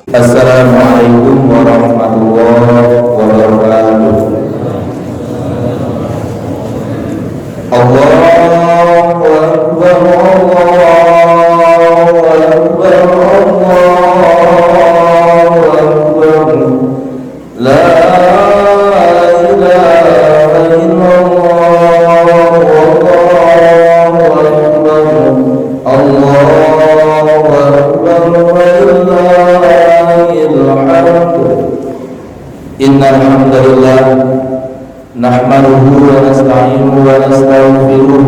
Assalamualaikum warahmatullahi wabarakatuh. Allahu Akbar, Allahu Akbar, Allahu Akbar. La ilaha illallah, Allahu Akbar, Allahu Akbar, Innal hamdalillah nahmaduhu wa nasta'inuhu wa nastaghfiruh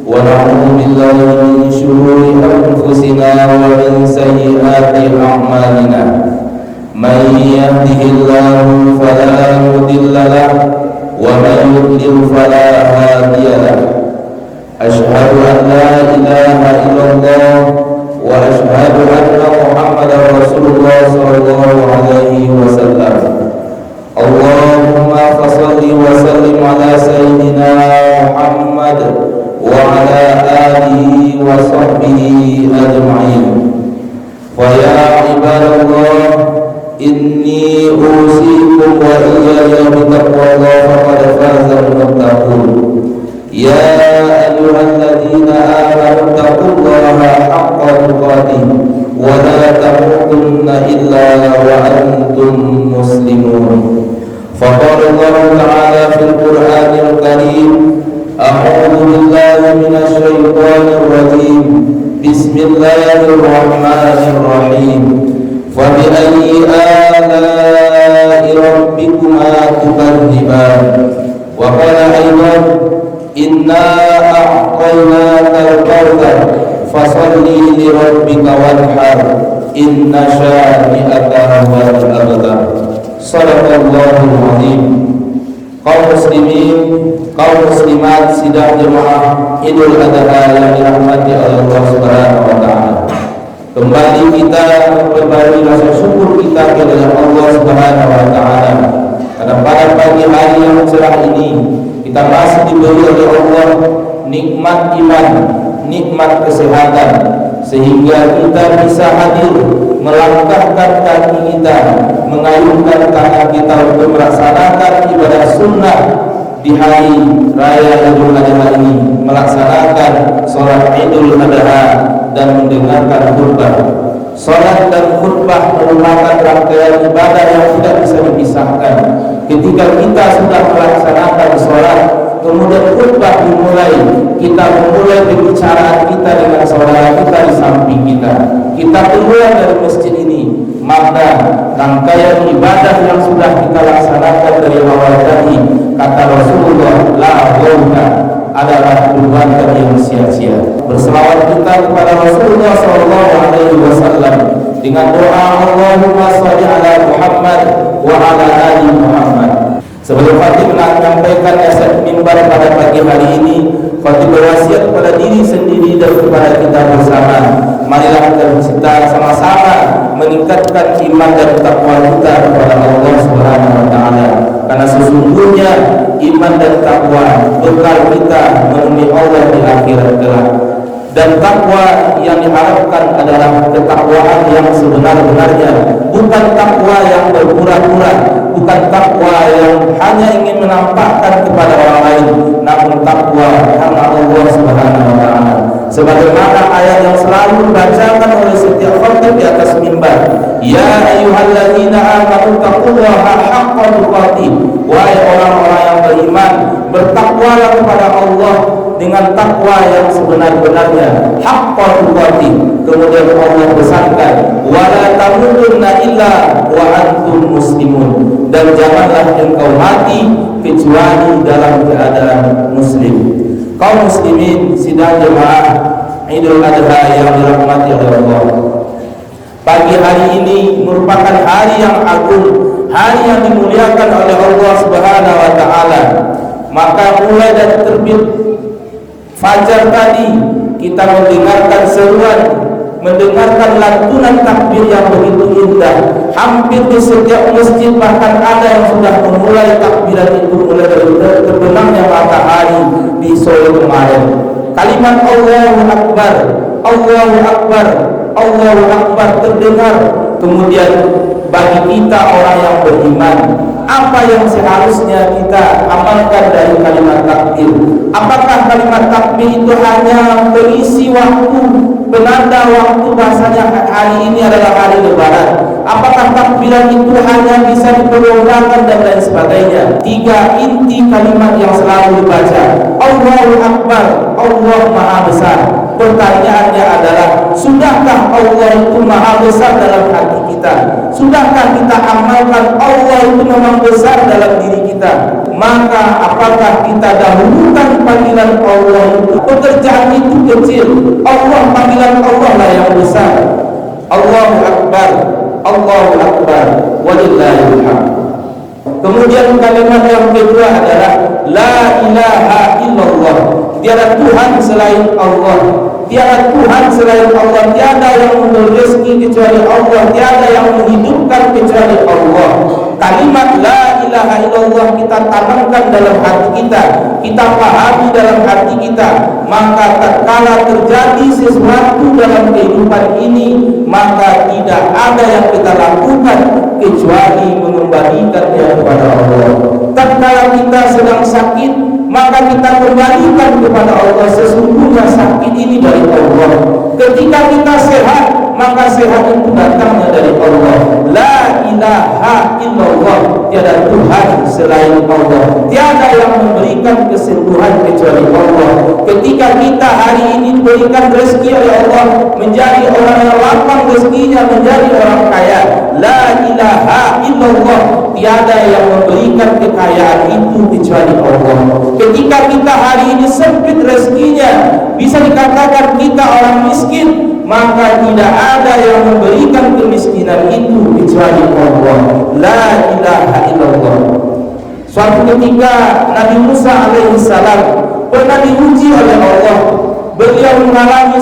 wa na'udzu billahi min shururi anfusina wa min sayyiati a'malina. May yahdihillahu fala mudilla lahu wa may yudlil fala hadiya lahu. Asyhadu an la ilaha illallah wa asyhadu anna Muhammadar Rasulullah sallallahu alaihi wasallam. Allahumma fassalli wa sallim ala sayyidina Muhammad wa ala alihi wa sahbihi ajma'in. Wa ya ibadallah, inni usikum wa iyaya bitaqwallah faqad fazal muttaqun. Ya ayyuhalladzina amanu taqullaha haqqa tuqatih wa la tamutunna illa wa antum muslimun. Faqala Allah Ta'ala fil Qur'anil Karim, a'udzu billahi minasy syaithanir rajim. Bismillahirrahmanirrahim. Fa bi ayyi ala'i rabbikuma tukadziban. Wa qala aidan, inna a'tainakal kautsar fasalli li rabbika wanhar, inna syani'aka huwal abtar. Sadaqallahul azim. Kaum muslimin, kaum muslimat, sidang jemaah Idul Adha yang dirahmati oleh Allah Subhanahu wa taala. Kembali kita berbagi rasa syukur kita kepada Allah Subhanahu wa taala karena pada pagi hari yang cerah ini kita masih diberi oleh Allah nikmat iman, nikmat kesehatan, sehingga kita bisa hadir melangkahkan kaki kita, mengayunkan tangan kita untuk melaksanakan ibadah sunnah di hari raya Idul Adha ini, melaksanakan sholat Idul Adha dan mendengarkan khutbah. Sholat dan khutbah merupakan rangkaian ibadah yang tidak bisa dipisahkan. Ketika kita sudah melaksanakan sholat, kemudian khutbah dimulai, kita memulai pembicaraan kita dengan saudara kita di samping kita. Kita keluar dari masjid ini, maka rangkaian ibadah yang sudah kita laksanakan dari awal tadi, kata Rasulullah, la ghawka, adalah perbuatan yang sia-sia. Berselawat kita kepada Rasulullah sallallahu alaihi wasallam dengan doa Allahumma shalli ala Muhammad wa ala ali Muhammad. Sebelum Fatih menyampaikan nasihat mimbar pada pagi hari ini, Fatih berwasiat kepada diri sendiri dan kepada kita bersama. Marilah kita sama-sama meningkatkan iman dan takwa kita kepada Allah Subhanahu wa taala. Karena sesungguhnya iman dan takwa bekal kita menemui Allah di akhirat kelak. Dan takwa yang diharapkan adalah ketakwaan yang sebenar-benarnya, bukan takwa yang berpura-pura, bukan takwa yang hanya ingin menampakkan kepada orang lain, namun takwa karena Allah Subhanahu wa taala. Sebagaimana ayat yang selalu dibacakan oleh setiap khatib di atas mimbar, ya ayyuhalladzina amanu taqullaha haqqa tuqatih. Wahai orang-orang yang beriman, bertakwalah kepada Allah dengan takwa yang sebenar-benarnya, haqqa tuqatih. Kemudian Allah pesankan, wala tamutunna illa wa antum muslimun, dan janganlah engkau mati kecuali dalam keadaan muslim. Kaum muslimin, sidang jemaah Idul Adha yang dirahmati oleh Allah, pagi hari ini merupakan hari yang agung, hari yang dimuliakan oleh Allah Subhanahu wa taala. Maka mulai dari terbit fajar tadi kita mendengarkan seruan, mendengarkan lantunan takbir yang begitu indah. Hampir di setiap masjid bahkan ada yang sudah memulai takbiran itu mulai dari terbenamnya matahari di sore kemarin. Kalimat Allahu Akbar, Allahu Akbar, Allahu Akbar terdengar Kemudian bagi kita orang yang beriman, apa yang seharusnya kita amalkan dari kalimat takbir? Apakah kalimat takbir itu hanya berisi waktu, penanda waktu bahasanya hari ini adalah hari lebaran? Apakah takbiran itu hanya bisa diperlonggarkan dan lain sebagainya? Tiga inti kalimat yang selalu dibaca, Allahu Akbar, Allah Maha Besar. Pertanyaannya adalah, sudahkah Allah itu Maha Besar dalam hati kita? Sudahkah kita amalkan Allah itu memang besar dalam diri kita? Maka apakah kita dahulukan panggilan Allah itu? Pekerjaan itu kecil, Allah, panggilan Allah lah yang besar. Allahu Akbar, Allahu Akbar, walillahil hamd. Kemudian kalimat yang kedua adalah la ilaha illallah. Tiada Tuhan selain Allah. Tiada Tuhan selain Allah. Tiada yang memberi rezeki kecuali Allah. Tiada yang menghidupkan kecuali Allah. Kalimat la ilaha illallah kita tanamkan dalam hati kita, kita pahami dalam hati kita, maka tatkala terjadi sesuatu dalam kehidupan ini, maka tidak ada yang kita lakukan kecuali mengembalikannya kepada Allah. Tatkala kita sedang sakit, maka kita kembalikan kepada Allah. Sesungguhnya sakit ini dari Allah. Ketika kita sehat, maka sehat itu datangnya dari Allah. La ilaha illallah. Tiada Tuhan selain Allah. Tiada yang memberikan kesembuhan kecuali Allah. Ketika kita hari ini diberikan rezeki oleh Allah, menjadi orang yang lapang rezekinya, menjadi orang kaya, la ilaha illallah. Tiada yang memberikan kekayaan itu kecuali Allah. Ketika kita hari ini sempit rezekinya, bisa dikatakan kita orang miskin, maka tidak ada yang memberikan kemiskinan itu kecuali Allah. La ilaha illallah. Suatu ketika Nabi Musa alaihissalam pernah diuji oleh Allah. Beliau mengalami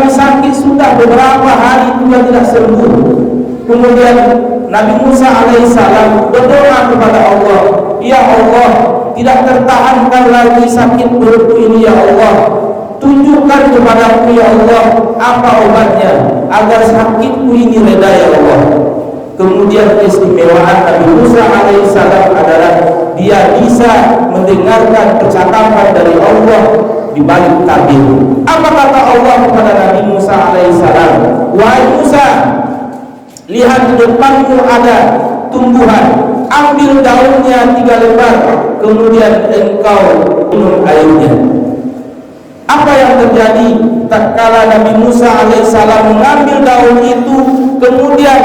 sakit sudah beberapa hari juga tidak sembuh. Kemudian Nabi Musa alaihissalam berdoa kepada Allah, ya Allah, tidak tertahankan lagi sakit perutku ini ya Allah. Tunjukkan kepadaku ya Allah apa obatnya agar sakitku ini reda ya Allah. Kemudian keistimewaan Nabi Musa alaihissalam adalah dia bisa mendengarkan percakapan dari Allah di balik tabir. Apa kata Allah kepada Nabi Musa alaihissalam? Wahai Musa, lihat di depanmu ada tumbuhan, ambil daunnya 3 lembar, kemudian engkau minum airnya. Apa yang terjadi tatkala Nabi Musa alaihissalam mengambil daun itu, kemudian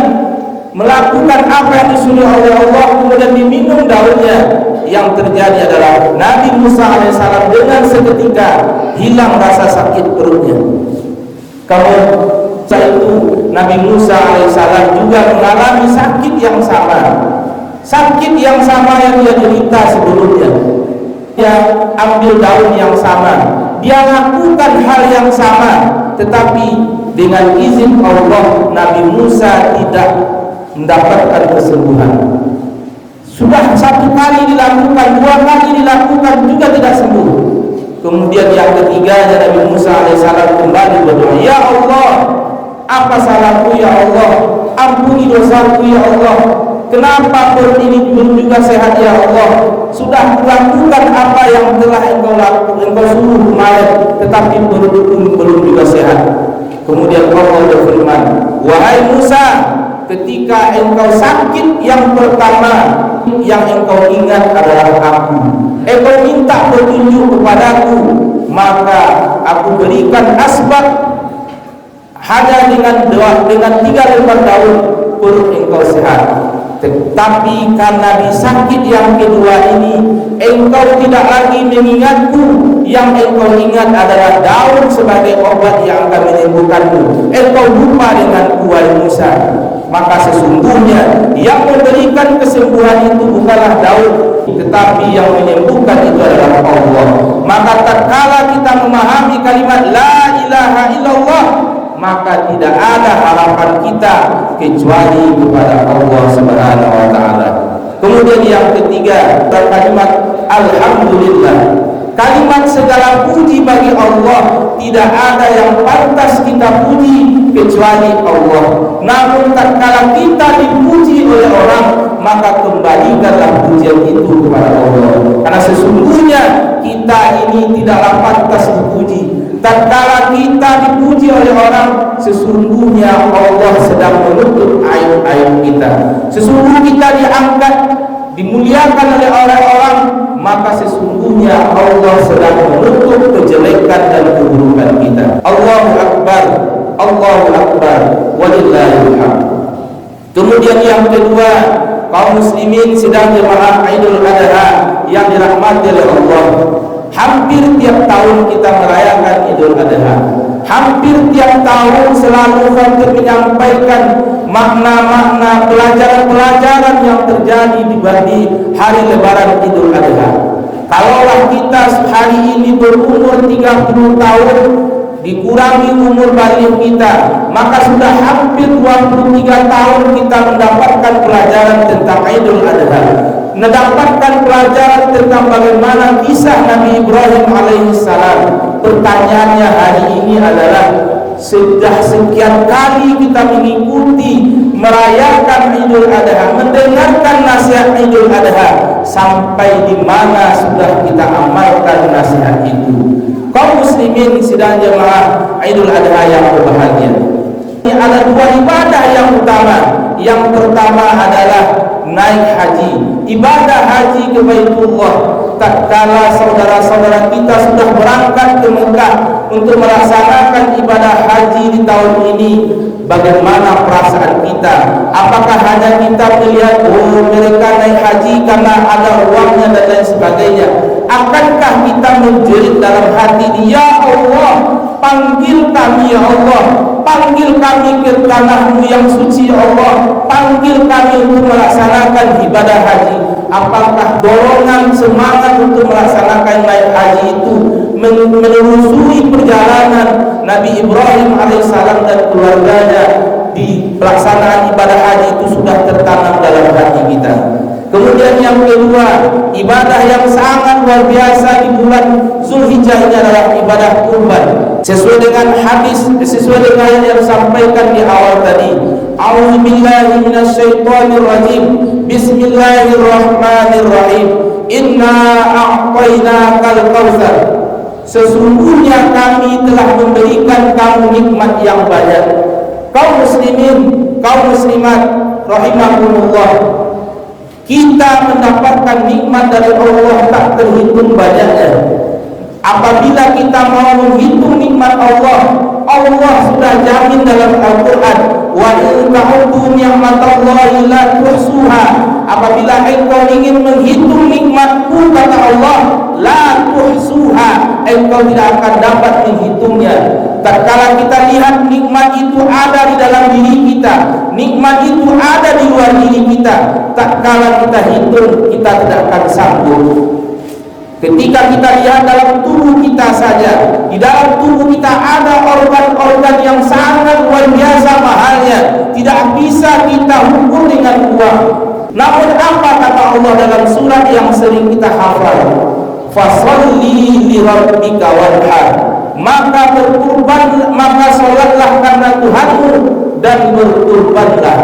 melakukan apa yang disuruh oleh Allah, kemudian diminum daunnya? Yang terjadi adalah Nabi Musa alaihissalam dengan seketika hilang rasa sakit perutnya. Kalau setelah itu Nabi Musa alaihissalam juga mengalami sakit yang sama yang dia derita sebelumnya. Dia ambil daun yang sama, dia lakukan hal yang sama, tetapi dengan izin Allah Nabi Musa tidak mendapatkan kesembuhan. Sudah 1 kali dilakukan, 2 kali dilakukan juga tidak sembuh. Kemudian yang ketiganya Nabi Musa alaihissalam kembali berdoa, ya Allah, apa salahku ya Allah, ampuni dosaku ya Allah, kenapa perut ini belum juga sehat ya Allah? Sudah melakukan apa yang telah engkau suruh kemarin, tetapi perutku belum juga sehat. Kemudian Allah berfirman, wahai Musa, ketika engkau sakit yang pertama, yang engkau ingat adalah aku. Engkau minta petunjuk kepadaku, maka aku berikan asbab. Hanya dengan 3 lembar daun perut engkau sehat. Tetapi karena di sakit yang kedua ini, engkau tidak lagi mengingatku. Yang engkau ingat adalah daun sebagai obat yang akan menyembuhkanmu. Engkau lupa dengan wahai Musa. Maka sesungguhnya yang memberikan kesembuhan itu bukanlah daun, tetapi yang menyembuhkan itu adalah Allah. Maka tatkala kita memahami kalimat la ilaha illallah, maka tidak ada harapan kita kecuali kepada Allah Subhanahu wa taala. Kemudian yang ketiga, kalimat alhamdulillah. Kalimat segala puji bagi Allah, tidak ada yang pantas kita puji kecuali Allah. Namun tatkala kita dipuji oleh orang, maka kembalikanlah pujian itu kepada Allah. Karena sesungguhnya kita ini tidaklah pantas dipuji. Tatkala kita dipuji oleh orang, sesungguhnya Allah sedang menutup aib-aib kita. Sesungguhnya kita diangkat, dimuliakan oleh orang-orang, maka sesungguhnya Allah sedang menutup kejelekan dan keburukan kita. Allahu Akbar, Allahu Akbar, walillahil hamd. Kemudian yang kedua, kaum muslimin sedang jemaah Idul Adha yang dirahmati oleh Allah. Hampir tiap tahun kita merayakan Idul Adha. Hampir tiap tahun selalu kami menyampaikan makna-makna pelajaran-pelajaran yang terjadi di hari Lebaran Idul Adha. Kalaulah kita hari ini berumur 30 tahun, dikurangi umur balik kita, maka sudah hampir 23 tahun kita mendapatkan pelajaran tentang Idul Adha, mendapatkan pelajaran tentang bagaimana kisah Nabi Ibrahim alaihissalam. Pertanyaannya hari ini adalah, sudah sekian kali kita mengikuti merayakan Idul Adha, mendengarkan nasihat Idul Adha, sampai di mana sudah kita amalkan nasihat itu? Kaum muslimin sidang jemaah Idul Adha yang berbahagia, ini ada dua ibadah yang utama. Yang pertama adalah naik haji, ibadah haji ke Baitullah. Tatkala saudara-saudara kita sudah berangkat ke Mekah untuk melaksanakan ibadah haji di tahun ini, bagaimana perasaan kita? Apakah hanya kita melihat mereka naik haji karena ada uangnya dan lain sebagainya? Akankah kita menjerit dalam hati, ya Allah, panggil kami ya Allah, panggil kami ke tanah-Mu yang suci ya Allah, panggil kami untuk melaksanakan ibadah haji? Apakah dorongan semangat untuk melaksanakan naik haji itu menelusuri perjalanan Nabi Ibrahim alaihissalam dan keluarganya di pelaksanaan ibadah haji itu sudah tertanam dalam hati kita? Kemudian yang kedua, ibadah yang sangat luar biasa di bulan Zulhijjah ini adalah ibadah kurban. Sesuai dengan hadis, sesuai dengan yang disampaikan di awal tadi, A'udzubillahi minasyaitonirrajim. Bismillahirrahmanirrahim. Inna a'tainakal kautsar. Sesungguhnya kami telah memberikan kamu nikmat yang banyak. Kaum muslimin, kaum muslimat rahimakumullah, kita mendapatkan nikmat dari Allah tak terhitung banyaknya. Apabila kita mau menghitung nikmat Allah, Allah sudah jamin dalam Al-Quran, wa in ta'uddu ni'matallahi la tuhsuha. Apabila engkau ingin menghitung nikmatku, kata Allah, la tuhsuha, engkau tidak akan dapat menghitungnya. Tatkala kita lihat nikmat itu ada di dalam diri kita, nikmat itu ada di luar diri kita, tatkala kita hitung, kita tidak akan sanggup. Ketika kita lihat dalam tubuh kita saja, di dalam tubuh kita ada organ-organ yang sangat luar biasa mahalnya, tidak bisa kita ukur dengan uang. Namun apa kata Allah dalam surat yang sering kita hafal? Fasholli li rabbika wanhar. Maka berkurban, maka sholatlah karena Tuhanmu dan berkurbanlah.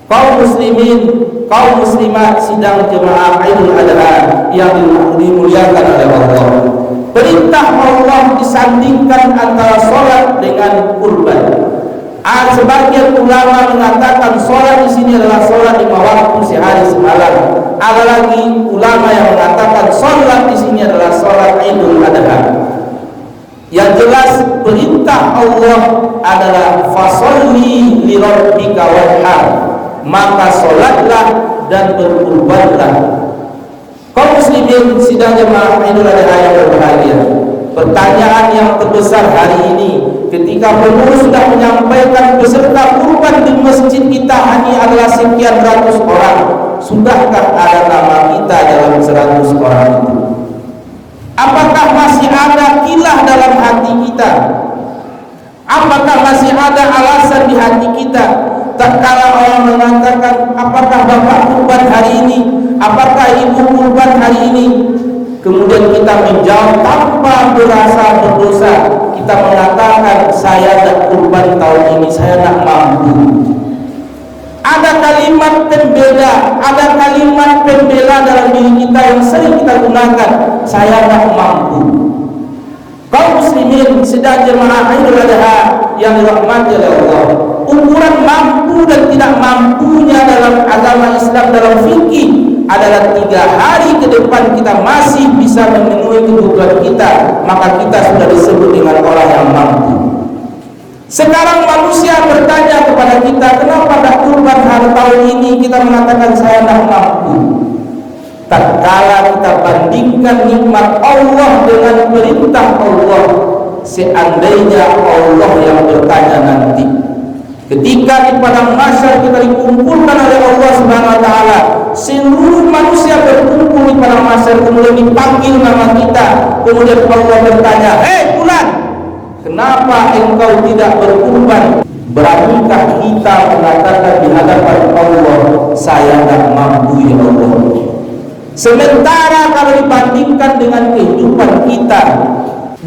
Kaum muslimin, kaum muslimat sidang jemaah Idul Adha yang dimuliakan oleh Allah, perintah Allah disandingkan antara sholat dengan kurban. Sebagian ulama mengatakan sholat di sini adalah sholat 5 waktu sehari semalam. Ada lagi ulama yang mengatakan sholat di sini adalah sholat Idul Adha. Yang jelas perintah Allah adalah fasholli li rabbika wanhar, maka sholatlah dan berkurbanlah. Kaum muslimin sidang jemaah Idul Adha yang berbahagia, pertanyaan yang terbesar hari ini, ketika pengurus sudah menyampaikan peserta kurban di masjid kita hanya adalah sekian ratus orang, sudahkah ada nama kita dalam 100 orang itu? Apakah masih ada kilah dalam hati kita? Apakah masih ada alasan di hati kita? Tatkala orang mengatakan, apakah bapak kurban hari ini? Apakah ibu kurban hari ini? Kemudian kita kita menjawab tanpa berasa berdosa, kita mengatakan saya nak kurban tahun ini, saya nak mampu. Ada kalimat pembeda, ada kalimat pembela dalam diri kita yang sering kita gunakan, saya nak mampu. Kaum muslimin sedang jemaah Idul Adha yang dirahmati oleh Allah, ukuran mampu dan tidak mampunya dalam agama Islam, dalam fikih adalah 3 hari ke depan kita masih bisa memenuhi kebutuhan kita, maka kita sudah disebut dengan orang yang mampu. Sekarang manusia bertanya kepada kita, kenapa tak kurban hari tahun ini? Kita mengatakan saya tak mampu. Tatkala kita bandingkan nikmat Allah dengan perintah Allah, seandainya Allah yang bertanya nanti, ketika di padang mahsyar kita dikumpulkan oleh Allah Subhanahu wa taala, seluruh manusia berkumpul di padang mahsyar, kemudian dipanggil nama kita, kemudian Allah bertanya, "Hei fulan, kenapa engkau tidak berkurban?" Beranikah kita mengatakan di hadapan Allah, saya tak mampu ya Allah? Sementara kalau dibandingkan dengan kehidupan kita,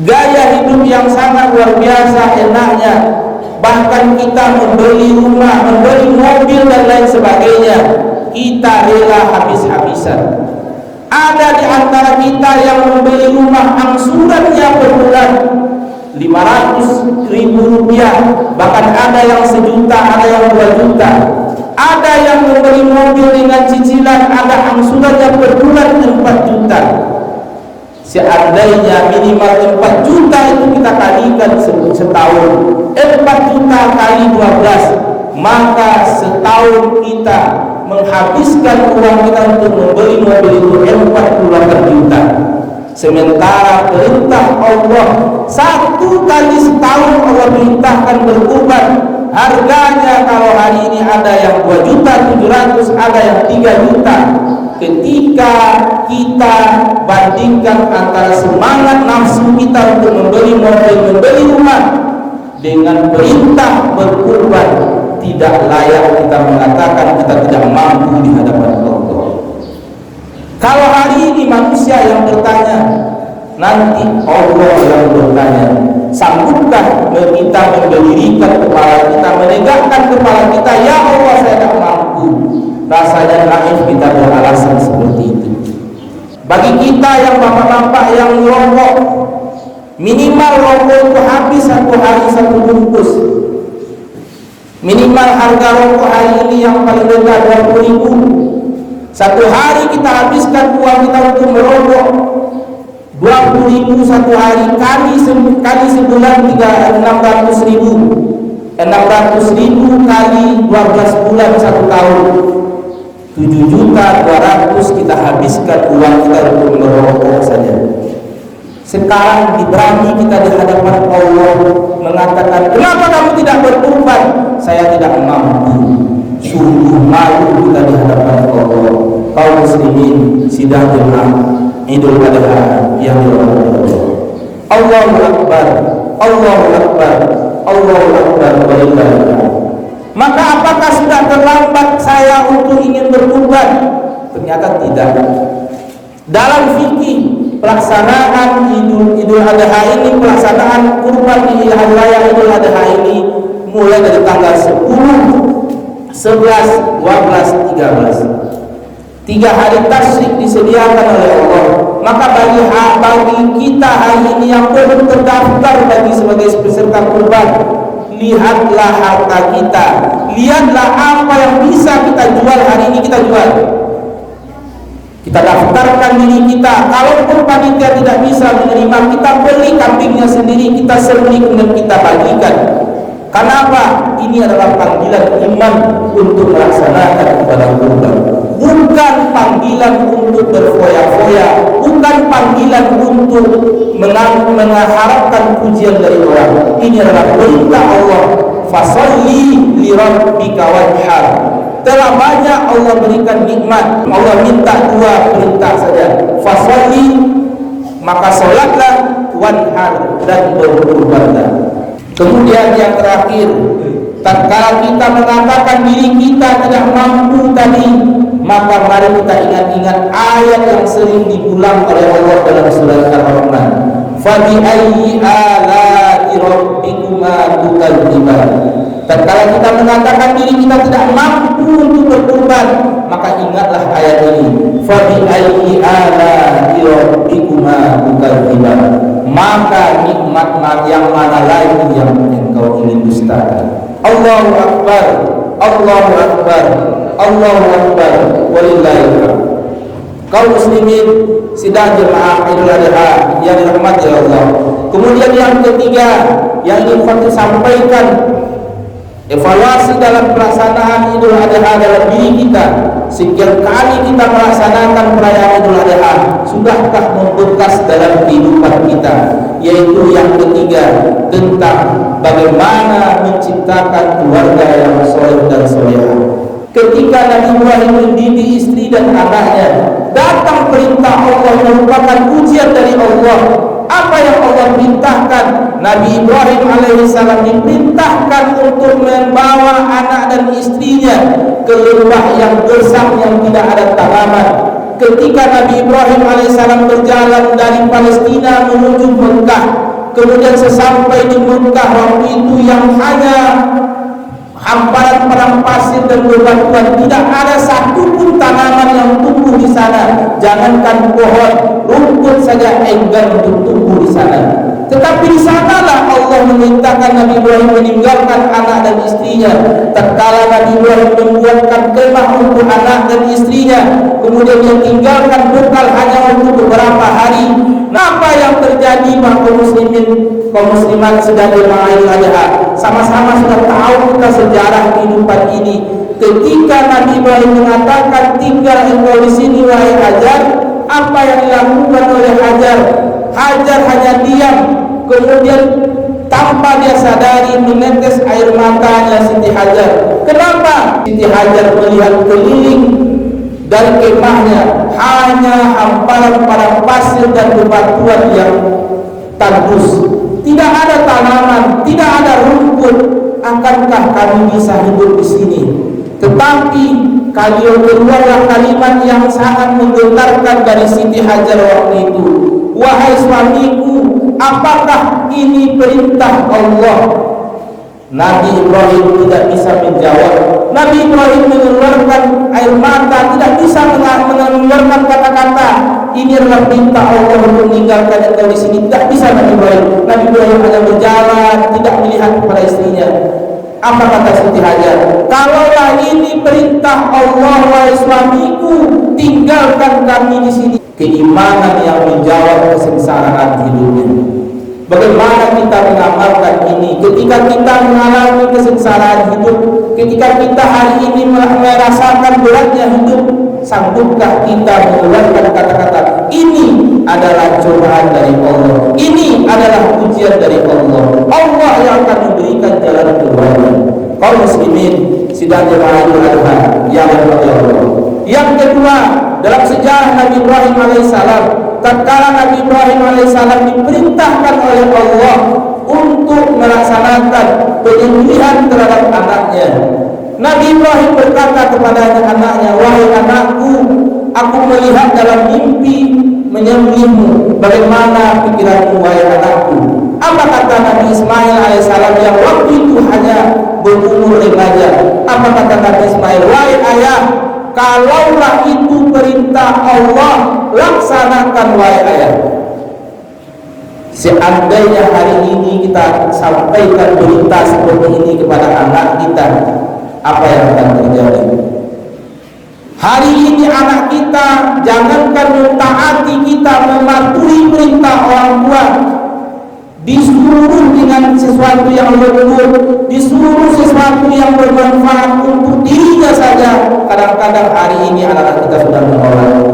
gaya hidup yang sangat luar biasa enaknya, bahkan kita membeli rumah, membeli mobil dan lain sebagainya, kita rela habis-habisan. Ada di antara kita yang membeli rumah angsurannya per bulan 500.000 rupiah, bahkan ada yang 1 juta, ada yang 2 juta. Ada yang membeli mobil dengan cicilan, ada angsurannya per bulan 4 juta. Seandainya minimal 4 juta itu kita kalikan setahun, 4 juta kali 12, maka setahun kita menghabiskan uang kita untuk membeli mobil itu 48 juta. Sementara perintah Allah 1 kali setahun Allah perintahkan berkurban. Harganya kalau hari ini ada yang 2.700.000, ada yang 3 juta. Ketika kita bandingkan antara semangat nafsu kita untuk membeli mobil, membeli rumah, dengan perintah berkurban, tidak layak kita mengatakan kita tidak mampu di hadapan Allah. Kalau hari ini manusia yang bertanya, nanti Allah yang bertanya, sanggupkah kita mendirikan kepala kita, menegakkan kepala kita, ya Allah saya tak mampu? Rasanya naif kita beralasan seperti itu. Bagi kita yang bapak-bapak yang merokok, minimal rokok itu habis 1 hari 1 bungkus. Minimal harga rokok hari ini yang paling rendah 20.000. 1 hari kita habiskan uang kita untuk merokok 20.000 1 hari, kali sebulan 600.000. 600.000 kali 12 bulan 1 tahun, 7.200.000 kita habiskan uang kita untuk merokok saja. Sekarang diberani kita di hadapan Allah mengatakan, kenapa kamu tidak berkurban? Saya tidak mampu. Sungguh malu kita di hadapan Allah. Kaum muslimin sidang jemaah Idul Adha yang dirahmati Allah. Allahu Akbar, Allahu Akbar, Allahu Akbar walillahilhamd. Maka apakah sudah terlambat saya untuk ingin berkurban? Ternyata tidak. Dalam fikih pelaksanaan Idul Adha ini, pelaksanaan kurban di hari raya Idul Adha ini mulai dari tanggal 10, 11, 12, 13. 3 hari tasyrik disediakan oleh Allah. Maka bagi kita hari ini yang belum terdaftar bagi sebagai peserta kurban, lihatlah harta kita, lihatlah apa yang bisa kita jual hari ini, kita jual. Kita daftarkan diri kita. Kalau panitia tidak bisa menerima, kita beli kambingnya sendiri, kita sembelih kemudian kita bagikan. Kenapa? Ini adalah panggilan iman untuk melaksanakan ibadah kurban, bukan panggilan untuk berfoya-foya, bukan panggilan untuk mengharapkan pujian dari orang. Ini adalah perintah Allah, fasalli li rabbika wanhar. Telah banyak Allah berikan nikmat, Allah minta 2 perintah saja, fasalli, maka solatlah, wanhar, dan berkurbanlah. Kemudian yang terakhir, tatkala kita mengatakan diri kita tidak mampu tadi, maka mari kita ingat-ingat ayat yang sering diulang oleh Allah dalam surat Ar-Rahman. Fa bi ayyi ala'i rabbikuma tukadziban. Tatkala kita mengatakan diri kita tidak mampu untuk berkorban, maka ingatlah ayat ini. Fa bi ayyi ala'i rabbikuma tukadziban. Maka nikmat yang mana lagi yang engkau ingin dustakan? Allahu Akbar, Allahu Akbar, Allahu Akbar, walillahilhamd. Kaum muslimin sidang jemaah Idul Adha yang dirahmati Allah. Kemudian yang ketiga yang ingin saya sampaikan, evaluasi dalam pelaksanaan Idul Adha dalam diri kita. Sekian kali kita melaksanakan perayaan Idul Adha, sudahkah membekas dalam kehidupan kita? Yaitu yang ketiga, tentang bagaimana menciptakan keluarga yang soleh dan solehah. Ketika Nabi Ibrahim mendidik istri dan anaknya, datang perintah Allah merupakan ujian dari Allah. Apa yang Allah perintahkan? Nabi Ibrahim alaihissalam diperintahkan untuk membawa anak dan istrinya ke lembah yang gersang yang tidak ada tanaman. Ketika Nabi Ibrahim alaihissalam berjalan dari Palestina menuju Mekah, kemudian sesampai di Mekah waktu itu yang hanya hamparan padang pasir dan bebatuan, tidak ada satupun tanaman yang tumbuh di sana. Jangankan pohon, rumput saja enggan untuk tumbuh di sana. Tetapi di sanalah Allah memerintahkan Nabi Ibrahim meninggalkan anak dan istrinya. Tatkala Nabi Ibrahim membuatkan kemah untuk anak dan istrinya, kemudian dia tinggalkan bekal hanya untuk beberapa hari. Apa yang terjadi kaum muslimin, kaum muslimat sedang berma'il-adha? Sama-sama sudah tahu kita sejarah kehidupan ini. Ketika Nabi Ibrahim mengatakan tinggal engkau di sini wahai Hajar, apa yang dilakukan oleh Hajar? Hajar hanya diam, kemudian tanpa dia sadari menetes air matanya Siti Hajar. Kenapa? Siti Hajar melihat keliling dari kemahnya hanya hamparan padang pasir dan bebatuan yang tandus. Tidak ada tanaman, tidak ada rumput. Akankah kami bisa hidup di sini? Tetapi kalian keluarlah kalimat yang sangat menggetarkan dari Siti Hajar waktu itu. Wahai suamiku, apakah ini perintah Allah? Nabi Ibrahim tidak bisa menjawab. Nabi Ibrahim mengeluarkan air mata, tidak bisa mengeluarkan kata-kata. Ini adalah perintah Allah untuk meninggalkan engkau di sini. Tidak bisa Nabi Ibrahim. Nabi Ibrahim hanya berjalan, tidak melihat kepada istrinya. Apa kata Siti Hajar? Kalaulah ini perintah Allah, wahai suamiku, tinggalkan kami di sini. Keimanan yang menjawab kesengsaraan hidupnya. Bagaimana kita mengamalkan ini ketika kita mengalami kesengsaraan hidup, ketika kita hari ini merasakan beratnya hidup? Sanggupkah kita mengeluarkan kata-kata ini adalah cobaan dari Allah, ini adalah ujian dari Allah, Allah yang akan memberikan jalan keluarnya? Kaum muslimin sidang jemaah Idul Adha yang dirahmati Allah. Yang kedua, dalam sejarah Nabi Ibrahim alaihissalam, tatkala Nabi Ibrahim alaihissalam diperintahkan oleh Allah untuk melaksanakan penyembelihan terhadap anaknya, Nabi Ibrahim berkata kepada anaknya, wahai anakku, aku melihat dalam mimpi menyembelihmu. Bagaimana pikiranmu wahai anakku? Apa kata Nabi Ismail alaihissalam yang waktu itu hanya berumur remaja? Apa kata Nabi Ismail? Wahai ayah, kalaulah itu perintah Allah, laksanakan wahai ayah. Seandainya hari ini kita sampaikan berita seperti ini kepada anak kita, apa yang akan terjadi? Hari ini anak kita jangankan mentaati kita, mematuhi perintah orang tua, disuruh dengan sesuatu yang lembut, disuruh sesuatu yang bermanfaat untuk dirinya saja. Kadang-kadang hari ini anak-anak kita sudah menolak.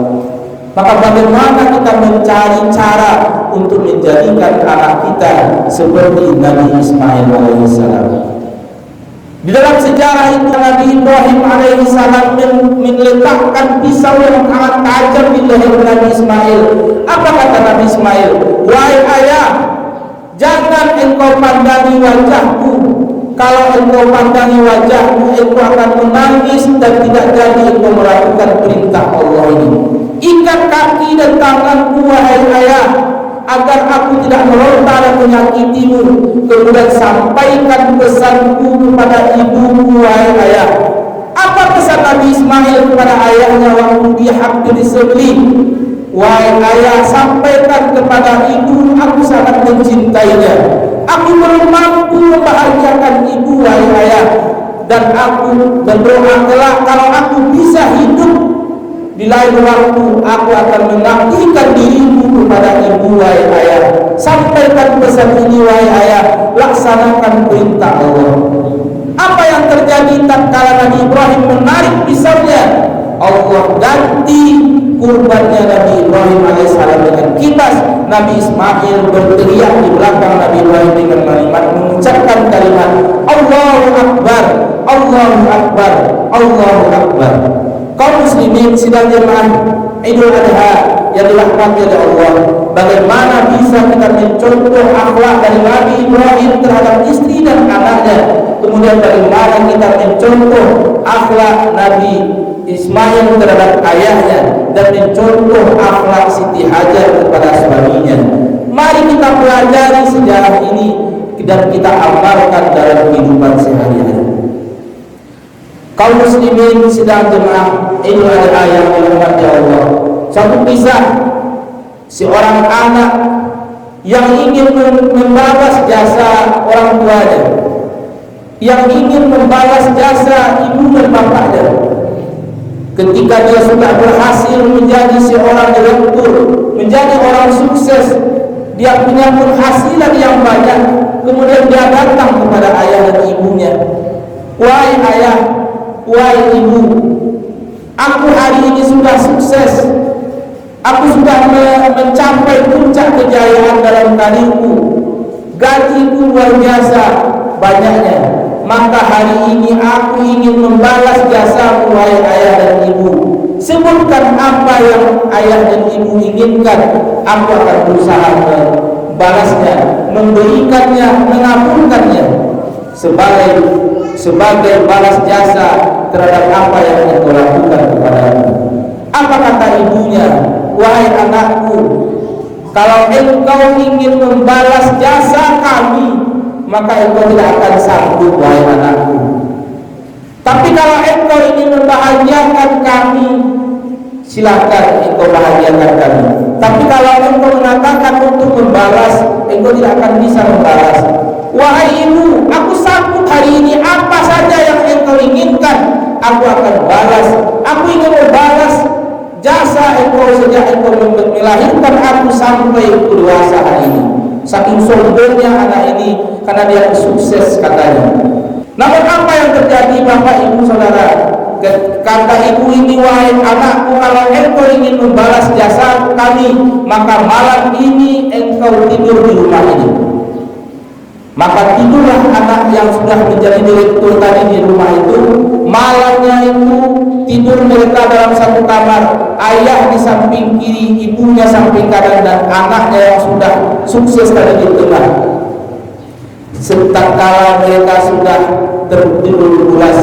Maka bagaimana kita mencari cara untuk menjadikan anak kita seperti Nabi Ismail alaihissalam? Di dalam sejarah itu Nabi Ibrahim alaihissalam meletakkan pisau yang sangat tajam di leher Nabi Ismail. Apa kata Nabi Ismail? Wahai ayah, jangan engkau pandangi wajahku, Kalau engkau pandangi wajahmu, engkau akan menangis dan tidak jadi engkau melakukan perintah Allah ini. Ikat kaki dan tanganku wahai ayah, agar aku tidak meronta dan menyakitimu. Kemudian sampaikan pesanku kepada ibumu wahai ayah. Apa pesan Nabi Ismail kepada ayahnya waktu dia hampir disembelih? Wahai ayah, sampaikan kepada ibu, aku sangat mencintainya. Aku belum mampu membahagiakan ibu wahai ayah, dan aku berdoa kelak kalau aku bisa hidup di lain waktu, aku akan mengabdikan diriku kepada ibu wahai ayah. Sampaikan pesan ini wahai ayah, laksanakan perintah Allah. Apa yang terjadi tatkala Nabi Ibrahim menarik pisaunya? Allah ganti kurbannya Nabi Ibrahim alaihissalam dengan kibas. Nabi Ismail berteriak di belakang Nabi Ibrahim dengan kalimat, mengucapkan kalimat Allahu Akbar, Allahu Akbar, Allahu Akbar. Kaum muslimin sidang jemaah Idul Adha yang dirahmati oleh Allah, bagaimana bisa kita mencontoh akhlak dari Nabi Ibrahim terhadap istri dan anaknya, kemudian bagaimana kita mencontoh akhlak Nabi Ismail terhadap ayahnya, dan mencontoh akhlak Siti Hajar kepada suaminya. Mari kita pelajari sejarah ini dan kita amalkan dalam kehidupan sehari-hari. Kaum muslimin sidang jemaah Idul Adha yang dirahmati Allah, satu kisah seorang anak yang ingin membalas jasa orang tuanya, yang ingin membalas jasa ibu dan bapaknya. Ketika dia sudah berhasil menjadi seorang direktur, menjadi orang sukses, dia punya penghasilan yang banyak, kemudian dia datang kepada ayah dan ibunya. Wahai ayah, wahai ibu, aku hari ini sudah sukses, aku sudah mencapai puncak kejayaan dalam karirku, gajiku luar biasa banyaknya. Maka hari ini aku ingin membalas jasa wahai ayah dan ibu. Sebutkan apa yang ayah dan ibu inginkan, aku akan berusaha membalasnya, memberikannya, mengabulkannya sebagai balas jasa terhadap apa yang engkau lakukan kepadaku. Apa kata ibunya? Wahai anakku, kalau engkau ingin membalas jasa kami, maka engkau tidak akan sanggup wahai anakku. Tapi kalau engkau ingin membahagiakan kami, silakan engkau bahagiakan kami. Tapi kalau engkau mengatakan untuk membalas, engkau tidak akan bisa membalas. Wahai ibu, aku sanggup hari ini apa saja yang engkau inginkan, aku akan balas. Aku ingin membalas jasa engkau sejak engkau melahirkan aku sampai dewasa hari ini. Saking sombongnya anak ini karena dia sukses katanya. Namun apa yang terjadi Bapak Ibu Saudara? Kata ibu ini, wahai anakku, kalau engkau ingin membalas jasa kami, maka malam ini engkau tidur di rumah ini. Maka tidurlah anak yang sudah menjadi direktur tadi di rumah itu. Malamnya itu tidur mereka dalam satu kamar, ayah di samping kiri, ibunya samping kanan, dan anaknya yang sudah sukses tadi di tengah. Setakala mereka sudah tertidur pulas,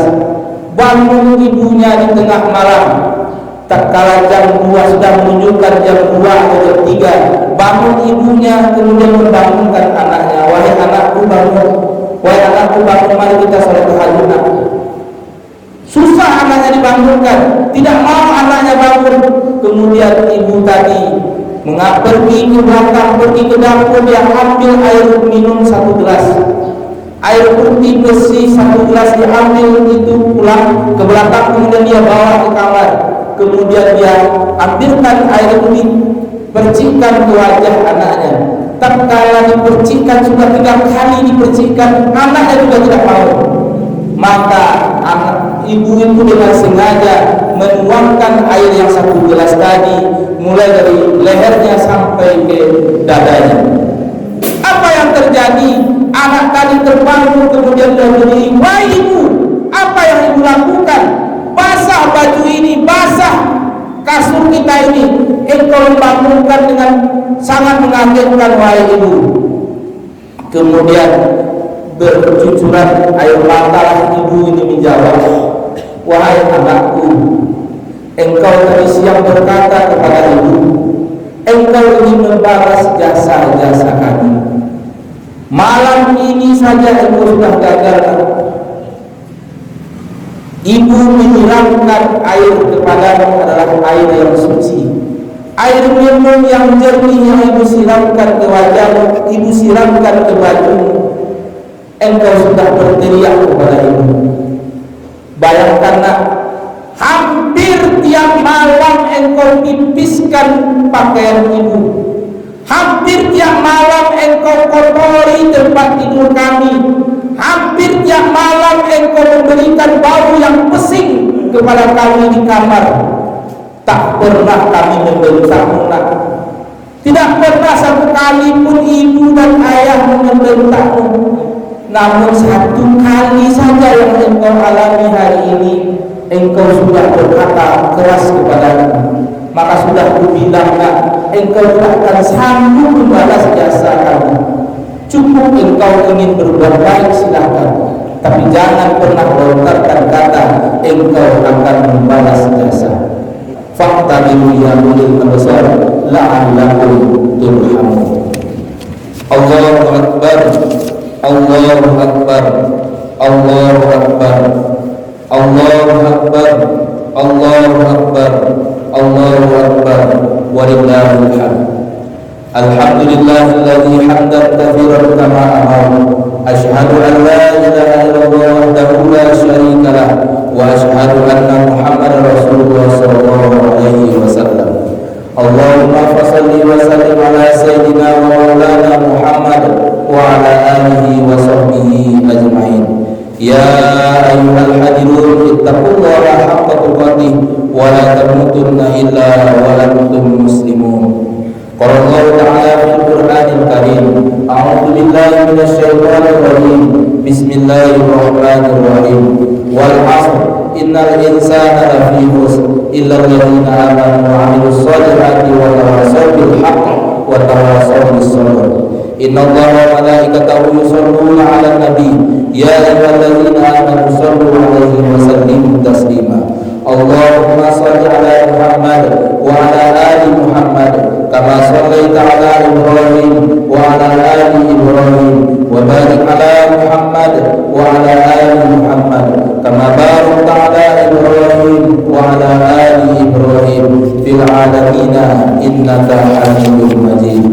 bangun ibunya di tengah malam. Tatkala jam 2 sudah menunjukkan jam 2 atau jam 3, bangun ibunya kemudian membangunkan anaknya. Wahai anakku bangun, wahai anakku bangun, mari kita sholat tahajud. Susah anaknya dibangunkan, tidak mau anaknya bangun. Kemudian ibu tadi pergi ke belakang, pergi ke dapur, dia ambil air minum 1 gelas, air putih besi 1 gelas, diambil itu pulang ke belakang, kemudian dia bawa ke kamar. Kemudian dia ambilkan air ini, percikan ke wajah anaknya. Tatkala dipercikan, sudah 3 kali dipercikan, anaknya juga tidak mau. Maka ibu itu dengan sengaja menuangkan air yang 1 gelas tadi, mulai dari lehernya sampai ke dadanya. Apa yang terjadi? Anak tadi terbangun, kemudian dia berdiri. Wahai ibu, apa yang ibu lakukan? Basah baju ini, basah kasur kita ini. Engkau membangunkan dengan sangat mengagetkan wahai ibu. Kemudian bercucuran air mata ibu ini menjawab, wahai anakku, engkau tadi siang berkata kepada ibu, engkau ingin membalas jasa-jasa kami. Malam ini saja engkau sudah gagal. Ibu menyiramkan air kepadamu adalah air yang suci, air minum yang jernih yang ibu siramkan ke wajahmu, ibu siramkan ke bajumu. Engkau sudah berteriak kepada ibu. Bayangkanlah, hampir tiap malam engkau pipiskan pakaian ibu, hampir tiap malam engkau kotori tempat tidur kami, hampir tiap malam engkau memberikan bau yang pesing kepada kami di kamar. Tak pernah kami membentakmu, nak. Tidak pernah satu kali pun ibu dan ayah membentakmu. Namun satu kali saja yang engkau alami hari ini, engkau sudah berkata keras kepadaku. Maka sudah kubilang, nak, engkau tidak akan sanggup membalas jasa kami. Cukup engkau ingin berbuat baik, silakan, tapi jangan pernah lontarkan kata engkau akan membalas jasa. Faqtabiru ya ulil absar la'allakum turhamun. Allahu akbar, Allahu akbar, Allahu akbar, Allahu akbar, Allahu akbar, Allahu akbar, walillahil hamd. Alhamdulillahilladzi hamdan katsiran kama amara. Asyhadu an la ilaha illallah wahdahu la syarika lah wa asyhadu anna Muhammadar Rasulullah sallallahu alaihi wasallam. Allahumma shalli wa sallim ala sayyidina wa maulana Muhammad wa ala alihi wa sahbihi ajma'in. Ya ayyuhal hadirun ittaqullaha haqqa tuqatih wa la tamutunna illa wa antum muslimun. Qala Allah Ta'ala fil Qur'anil Karim, a'udzu billahi minasy syaithanir rajim. Bismillahirrahmanirrahim. Wal 'ashr innal insana lafi khusr illa alladziina aamanu wa 'amilus shalihati wa tawassaw bil haqqi wa tawassaw bis sabr. Innallaha wa malaikatahu yusholluna 'alan nabi ya ayyuhalladzina amanu shallu 'alaihi wa sallimu taslima. Allahumma shalli 'ala Muhammad wa 'ala ali Muhammad kama shallaita 'ala Ibrahim wa 'ala ali Ibrahim wa barik 'ala Muhammad wa 'ala ali Muhammad kama barakta 'ala Ibrahim wa 'ala ali Ibrahim fil 'alamin innaka Hamidum Majid.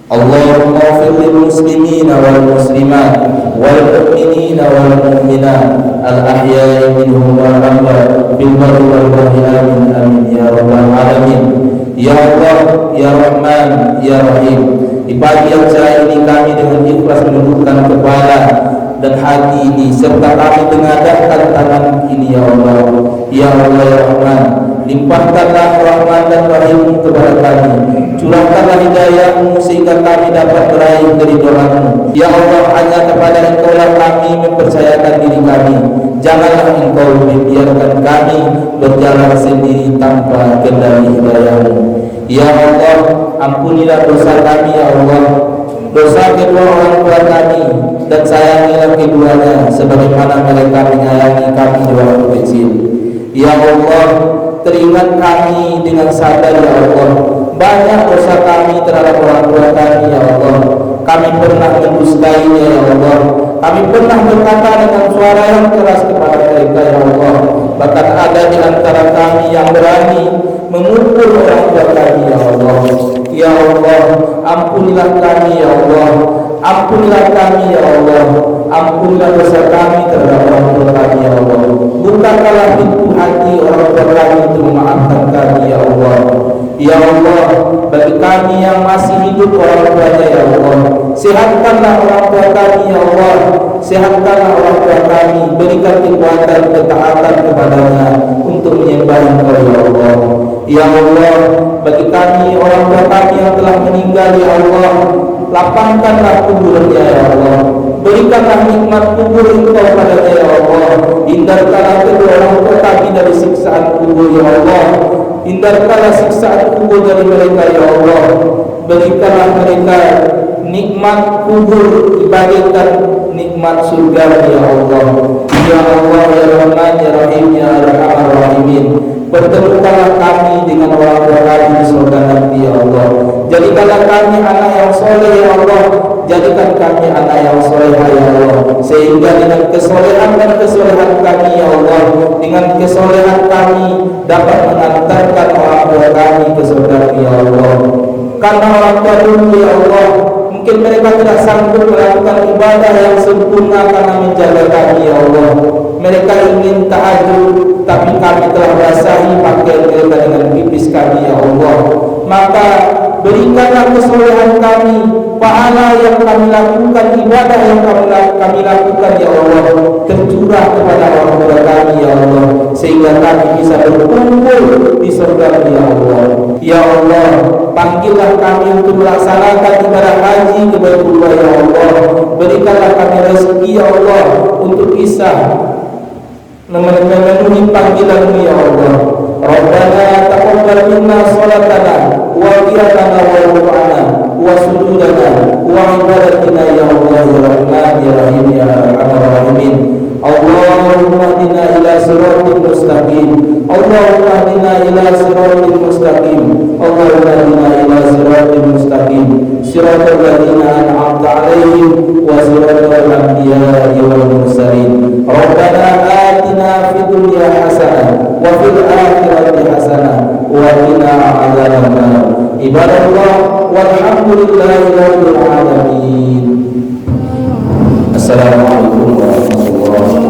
Allahumma ighfir lil muslimina wal muslimat wal mu'minina wal mu'minat al ahya'i minhum wal amwat bil barri wal bahri amin amin ya rabbal alamin. Ya Allah, ya Rahman, ya Rahim. Di pagi yang cerah ini kami dengan ikhlas menundukkan kepala dan hati ini serta kami mengadahkan tangan ini, ya Allah. Ya Allah, ya Rahman, limpahkanlah rahmat dan rahim kepada kami. Curahkanlah hidayahmu sehingga kami dapat meraih keridhaan-Mu. Ya Allah, hanya kepada Engkau-lah kami mempercayakan diri kami. Janganlah Engkau membiarkan kami berjalan sendiri tanpa kendali hidayah-Mu. Ya Allah, ampunilah dosa kami, ya Allah. Dosa kedua orang tua kami, dan sayangilah keduanya sebagaimana mereka menyayangi kami di waktu kecil. Ya Allah, teringat kami dengan sadar, ya Allah, banyak dosa kami terhadap orang tua kami, ya Allah. Kami pernah mendustainya, ya Allah. Kami pernah berkata dengan suara yang keras kepada mereka, ya Allah. Bahkan ada di antara kami yang berani memukul orang tua kami, ya Allah. Ya Allah, ampunilah kami, ya Allah. Ampunilah kami, ya Allah. Ampunilah dosa kami terhadap orang tua kami, ya Allah. Bukakanlah pintu hati orang tua kami untuk memaafkan kami, ya Allah. Ya Allah, bagi kami yang masih hidup orang tuanya, ya Allah, sehatkanlah orang tua kami, ya Allah. Sehatkanlah orang tua kami, berikan kekuatan ketaatan kepadanya untuk menyembah Engkau, ya Allah. Ya Allah, bagi kami orang tua kami yang telah meninggal, ya Allah, lapangkanlah kuburnya, ya Allah. Berikanlah nikmat kubur Engkau padanya, ya Allah. Hindarkanlah kedua orang tua kami dari siksaan kubur, ya Allah. Hindarkanlah siksaan kubur dari mereka, ya Allah. Berikanlah mereka nikmat kubur, dibagikan nikmat surga ya Allah. Ya Allah ya Rahman ya Rahim ya Arhamar Rahimin. Pertemukanlah kami dengan orang tua kami di surga nanti ya Allah. Jadikanlah kami anak yang soleh ya Allah. Jadikan kami anak yang soleh ya Allah. Sehingga dengan kesolehan dan kesolehan kami ya Allah, dengan kesolehan kami dapat mengantarkan orang tua kami ke surga ya Allah. Karena orang tua dulu ya Allah, mungkin mereka tidak sanggup melakukan ibadah yang sempurna karena menjaga kami ya Allah. Mereka ingin tahajud, tapi kami telah basahi pakaian mereka dengan pipis kami ya Allah. Maka berikanlah kesolehan kami, pahala yang kami lakukan, ibadah yang kami lakukan ya Allah, tercurah kepada orang tua kami ya Allah, sehingga kami bisa berkumpul di surga ya Allah. Ya Allah, panggillah kami untuk melaksanakan ibadah haji ke Baitullah ya Allah. Berikanlah kami rezeki ya Allah untuk bisa memenuhi panggilan-Mu ya Allah. Rabbana taqabbal minna salatana wa qiyamana wa ruku'ana wa sujudana wa ibadatina ya Allah ya Rahman ya Rahim ya Arhamar Rahimin. Allahumma hdina ila siratal mustaqim. Allahumma hdina ila siratal mustaqim. Allahumma hdina ila siratal mustaqim. Siratal ladzina an'amta 'alaihim wa siratal anbiya'i wal mursalin. Rabbana atina fid dunya hasanah wa fil akhirati hasanah wa qina adzabannar. Ibadallah walhamdulillahi rabbil alamin. Assalamualaikum warahmatullahi wabarakatuh.